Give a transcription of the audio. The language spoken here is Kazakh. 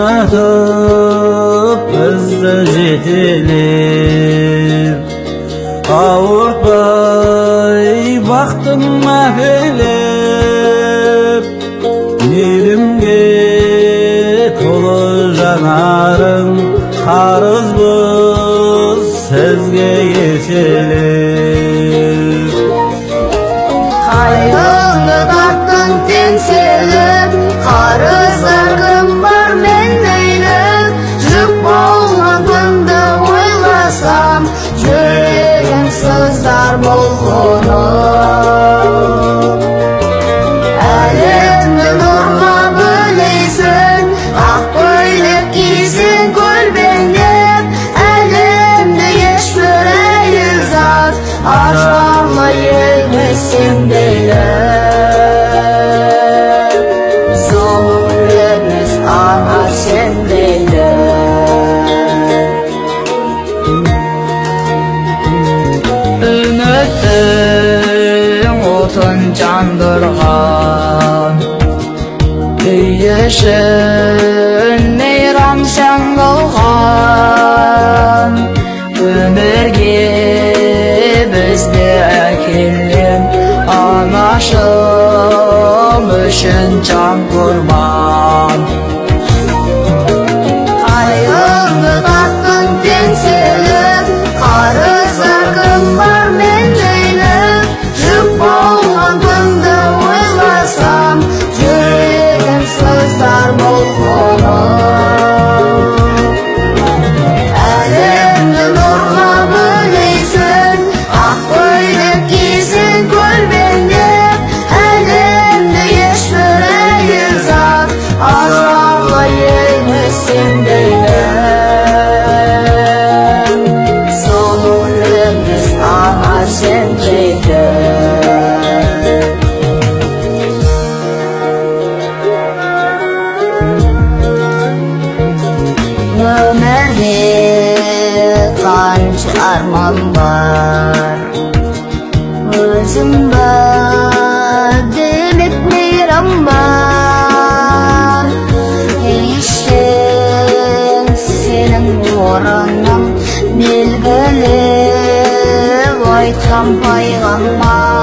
ұнатып бізді жетелеп, ауыртпай бақтың мәпелеп, мейірімге толы жанарың, қарызбыз сізге еселеп. Қайғыңды тарттың теңселіп, қарыздар кім бар меңдейліп, жүк болған күнді ойласам, жүрегім сыздар бұлқынып. Әлемді нұрға бөлейсің, ақ көйлек кисең көлбеңдеп, әлемді ешбір әйел зат ажарлы емес сендейлі. Зұлым емес ана сендейлі. Үміттің отын жандырған, үй ішін мейрам сән қылған, өмірге бізді әкелген анашым үшін жан құрбан. Қайғыңды тарттың теңселіп, қарыздар кім бар меңдейліп, жүк болған күнді ойласам, жүрегім сыздар бұлқынып. Әлемді нұрға бөлейсің, ақ көйлек кисең көлбеңдеп, әлемді ешбір әйел зат ажарлы емес сендейлі. Зұлым емес ана сендейлі. Өмірде қанша арман бар, өзім бар, демек мейрам бар. Ештен сенің орының белгілі, айтқан пайғамбар.